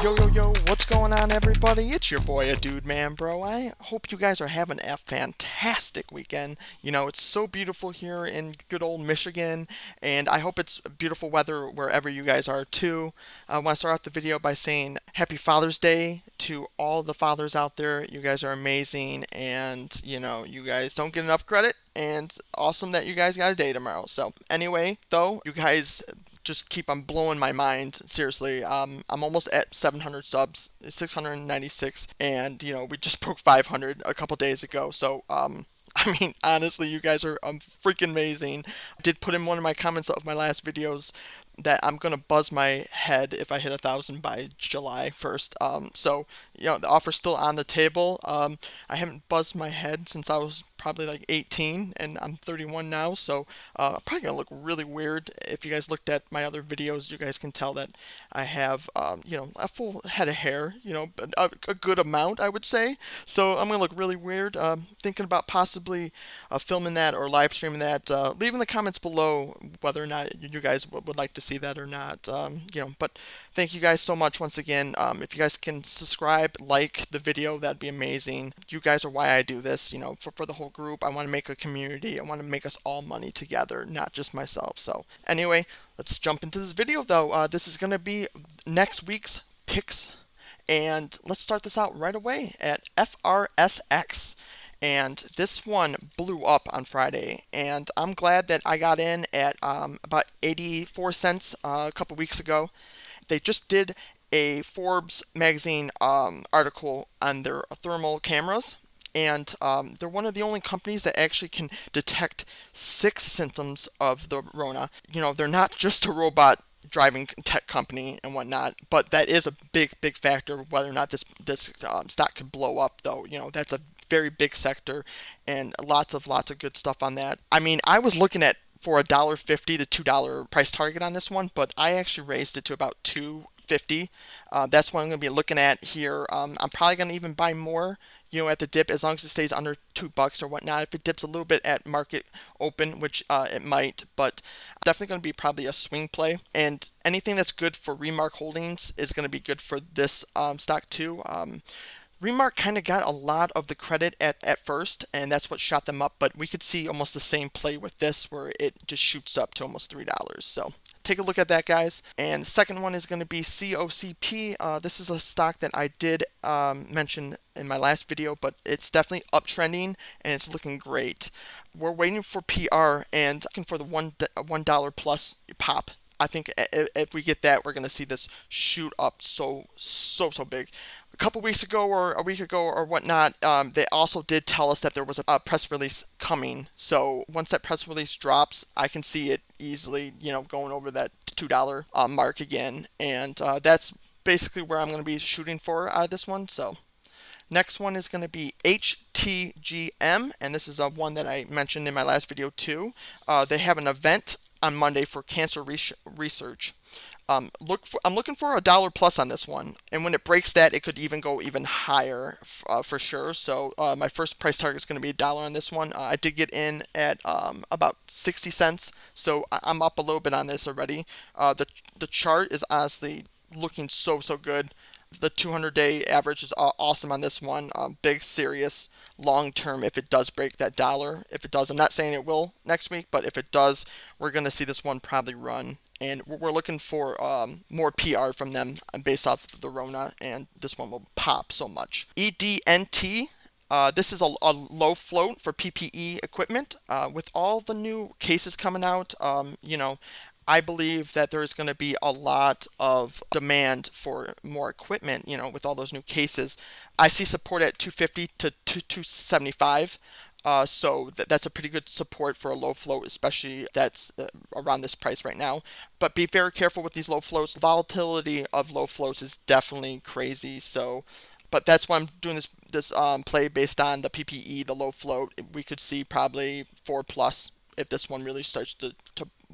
Yo, yo, yo, what's going on, everybody? It's your boy, a dude man, bro. I hope you guys are having a fantastic weekend. You know, it's so beautiful here in good old Michigan, and I hope it's beautiful weather wherever you guys are, too. I want to start off the video by saying Happy Father's Day to all the fathers out there. You guys are amazing, and, you know, you guys don't get enough credit, and awesome that you guys got a day tomorrow. So, anyway, though, you guys just keep on blowing my mind. Seriously, I'm almost at 700 subs, 696, and you know we just broke 500 a couple days ago. So I mean, honestly, you guys are freaking amazing. I did put in one of my comments of my last videos that I'm gonna buzz my head if I hit 1,000 by July 1st. So you know the offer's still on the table. I haven't buzzed my head since I was probably like 18, and I'm 31 now. So I'm probably gonna look really weird. If you guys looked at my other videos, you guys can tell that I have you know a full head of hair. You know, a good amount, I would say. So I'm gonna look really weird. Thinking about possibly filming that or live streaming that. Leave in the comments below whether or not you guys would like to see that or not. You know, but thank you guys so much once again. If you guys can subscribe, like the video, that'd be amazing. You guys are why I do this. You know, for the whole group. I want to make a community. I want to make us all money together, not just myself. So anyway, let's jump into this video though. This is going to be next week's picks, and let's start this out right away at FRSX. And this one blew up on Friday, and I'm glad that I got in at about 84 cents a couple weeks ago. They just did a Forbes magazine article on their thermal cameras, and they're one of the only companies that actually can detect 6 symptoms of the Rona. You know, they're not just a robot driving tech company and whatnot, but that is a big factor whether or not this stock can blow up. Though, you know, that's a very big sector, and lots of good stuff on that. I mean, I was looking at for a $1.50 to $2 price target on this one, but I actually raised it to about $2.50. That's what I'm going to be looking at here. I'm probably going to even buy more, you know, at the dip, as long as it stays under $2 or whatnot. If it dips a little bit at market open, which it might, but definitely going to be probably a swing play. And anything that's good for Remark Holdings is going to be good for this stock too. Remark kind of got a lot of the credit at first, and that's what shot them up, but we could see almost the same play with this where it just shoots up to almost $3. So take a look at that, guys. And the second one is going to be COCP. This is a stock that I did mention in my last video, but it's definitely uptrending and it's looking great. We're waiting for PR and looking for the $1 plus pop. I think if we get that, we're going to see this shoot up so big. A couple weeks ago or a week ago or whatnot, they also did tell us that there was a press release coming. So once that press release drops, I can see it easily, you know, going over that $2 mark again. And that's basically where I'm going to be shooting for this one. So next one is going to be HTGM, and this is one that I mentioned in my last video too. They have an event on Monday for cancer research. I'm looking for $1 plus on this one, and when it breaks that, it could even go even higher for sure. So my first price target is going to be $1 on this one. I did get in at about 60 cents, so I'm up a little bit on this already. The chart is honestly looking so good. The 200-day average is awesome on this one. Big, serious, long term if it does break that $1. If it does, I'm not saying it will next week, but if it does, we're going to see this one probably run. And we're looking for more PR from them based off the Rona, and this one will pop so much. EDNT. This is a low float for PPE equipment. With all the new cases coming out, you know, I believe that there's going to be a lot of demand for more equipment, you know, with all those new cases. I see support at 250 to 275. So that's a pretty good support for a low float, especially that's around this price right now. But be very careful with these low floats. The volatility of low floats is definitely crazy. So, but that's why I'm doing this play based on the PPE, the low float. We could see probably 4+ if this one really starts to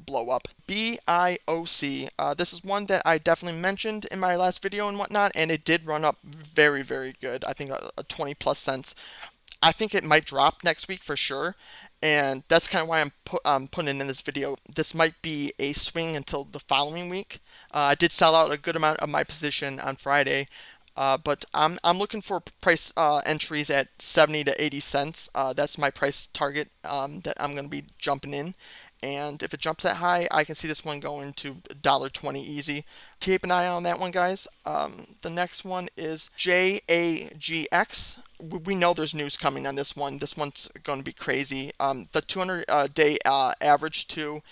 blow up. BIOC. This is one that I definitely mentioned in my last video and whatnot, and it did run up very good. I think a 20+ cents. I think it might drop next week for sure, and that's kind of why I'm putting it in this video. This might be a swing until the following week. I did sell out a good amount of my position on Friday, but I'm looking for price entries at 70 to 80 cents. That's my price target that I'm going to be jumping in. And if it jumps that high, I can see this one going to $1.20 easy. Keep an eye on that one, guys. The next one is JAGX. We know there's news coming on this one. This one's going to be crazy. The 200-day average too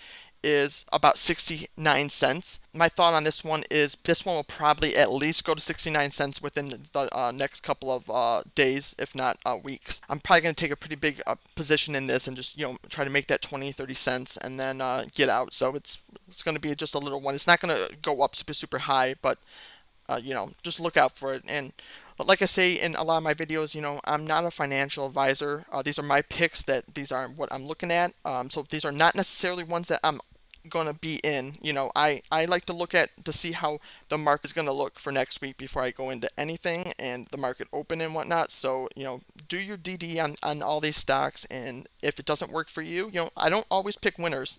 is about 69 cents. My thought on this one is this one will probably at least go to 69 cents within the next couple of days, if not weeks. I'm probably going to take a pretty big position in this and just try to make that 20-30 cents and then get out. So it's going to be just a little one. It's not going to go up super high, but just look out for it. And like I say in a lot of my videos, I'm not a financial advisor. These are my picks. These are what I'm looking at. So these are not necessarily ones that I'm going to be in. I like to look at to see how the market is going to look for next week before I go into anything and the market open and whatnot. So do your DD on all these stocks, and if it doesn't work for you, I don't always pick winners.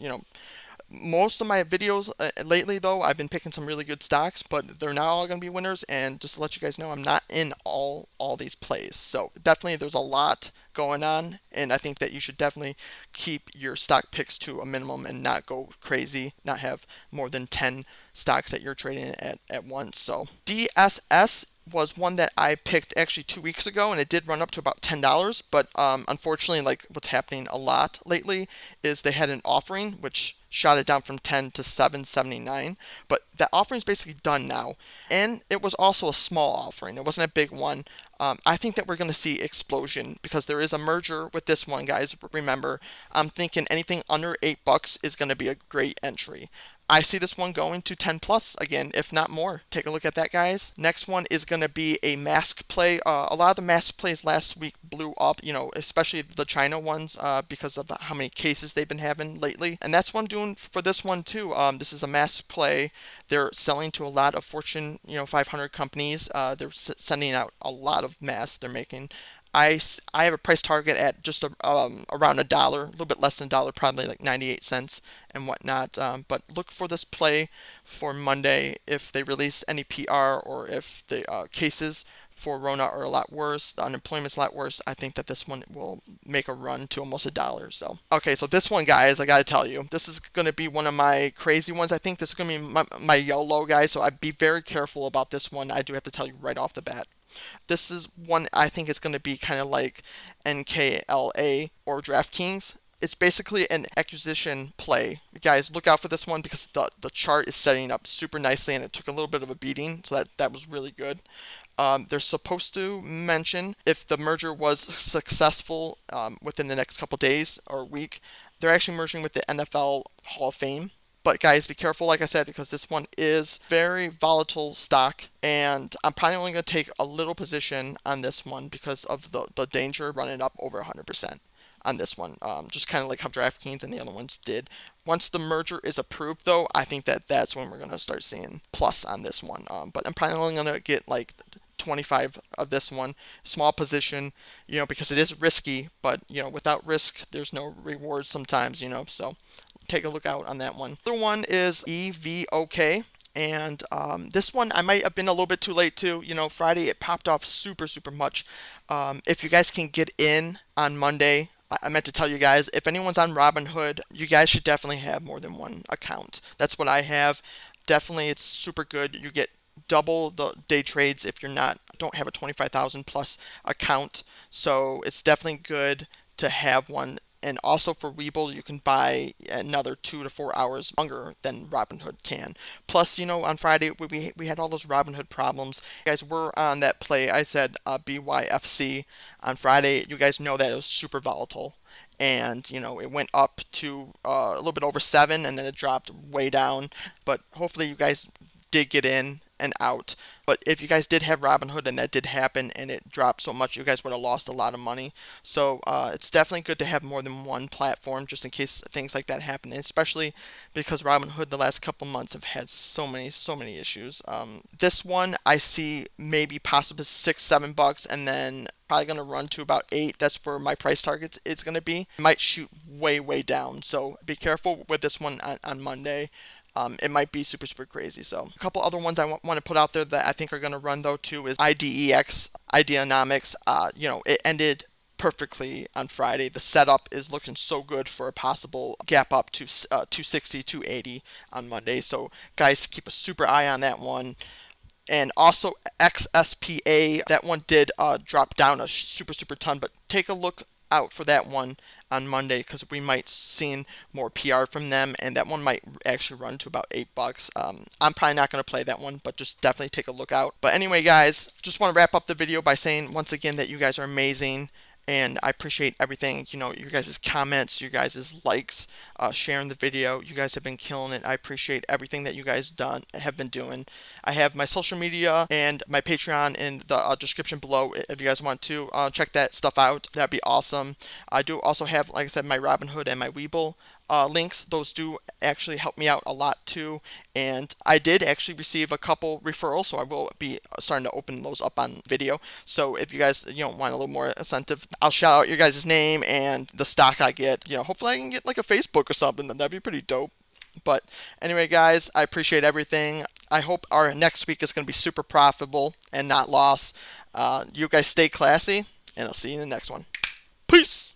Most of my videos lately, though, I've been picking some really good stocks, but they're not all going to be winners. And just to let you guys know, I'm not in all these plays. So definitely there's a lot going on, and I think that you should definitely keep your stock picks to a minimum and not go crazy, not have more than 10 stocks that you're trading at once. So DSS was one that I picked actually 2 weeks ago, and it did run up to about $10. But unfortunately, like what's happening a lot lately is they had an offering which shot it down from 10 to 7.79. But that offering is basically done now, and it was also a small offering. It wasn't a big one. I think that we're going to see explosion because there is a merger with this one, guys. Remember, I'm thinking anything under $8 is going to be a great entry. I see this one going to 10 plus again, if not more. Take a look at that, guys. Next one is going to be a mask play. A lot of the mask plays last week blew up, especially the China ones because of how many cases they've been having lately. And that's what I'm doing for this one too. This is a mask play. They're selling to a lot of Fortune 500 companies. They're sending out a lot of masks they're making. I have a price target at just around $1, a little bit less than $1, probably like 98 cents and whatnot. But look for this play for Monday. If they release any PR or if the cases for Rona are a lot worse, the unemployment's a lot worse, I think that this one will make a run to almost $1. So okay, so this one, guys, I gotta tell you, this is gonna be one of my crazy ones. I think this is gonna be my YOLO, guys. So I'd be very careful about this one. I do have to tell you right off the bat. This is one I think is going to be kind of like NKLA or DraftKings. It's basically an acquisition play. Guys, look out for this one because the chart is setting up super nicely, and it took a little bit of a beating, so that was really good. They're supposed to mention if the merger was successful within the next couple days or week. They're actually merging with the NFL Hall of Fame. But guys, be careful, like I said, because this one is very volatile stock, and I'm probably only going to take a little position on this one because of the danger running up over 100% on this one, just kind of like how DraftKings and the other ones did. Once the merger is approved, though, I think that's when we're going to start seeing plus on this one. But I'm probably only going to get like 25 of this one, small position, because it is risky, but without risk there's no reward sometimes, so take a look out on that one. The other one is EVOK, and this one I might have been a little bit too late too. Friday it popped off super much. If you guys can get in on Monday, I meant to tell you guys, if anyone's on Robinhood, you guys should definitely have more than one account. That's what I have. Definitely, it's super good. You get double the day trades if you're don't have a 25,000 plus account. So it's definitely good to have one. And also for Webull, you can buy another 2 to 4 hours longer than Robinhood can. Plus, on Friday, we had all those Robinhood problems. You guys were on that play. I said BYFC on Friday. You guys know that it was super volatile. And, it went up to a little bit over 7, and then it dropped way down. But hopefully you guys did get in and out. But if you guys did have Robinhood and that did happen and it dropped so much, you guys would have lost a lot of money. So it's definitely good to have more than one platform just in case things like that happen, and especially because Robinhood the last couple months have had so many issues. This one I see maybe possibly $6-7, and then probably going to run to about 8. That's where my price target is going to be. It might shoot way down, so be careful with this one on Monday. It might be super crazy. So a couple other ones I want to put out there that I think are going to run though too is IDEX, Ideonomics. It ended perfectly on Friday. The setup is looking so good for a possible gap up to 260, 280 on Monday. So guys, keep a super eye on that one. And also XSPA, that one did drop down a super ton, but take a look out for that one on Monday because we might see more PR from them, and that one might actually run to about $8. I'm probably not going to play that one, but just definitely take a look out. But anyway, guys, just want to wrap up the video by saying once again that you guys are amazing. And I appreciate everything, your guys' comments, your guys' likes, sharing the video. You guys have been killing it. I appreciate everything that you guys have been doing. I have my social media and my Patreon in the description below if you guys want to check that stuff out. That'd be awesome. I do also have, like I said, my Robinhood and my Webull links. Those do actually help me out a lot too, and I did actually receive a couple referrals, so I will be starting to open those up on video. So if you guys want a little more incentive, I'll shout out your guys' name and the stock I get. Hopefully I can get like a Facebook or something. That'd be pretty dope. But anyway, guys, I appreciate everything. I hope our next week is going to be super profitable and not loss. You guys stay classy, and I'll see you in the next one. Peace.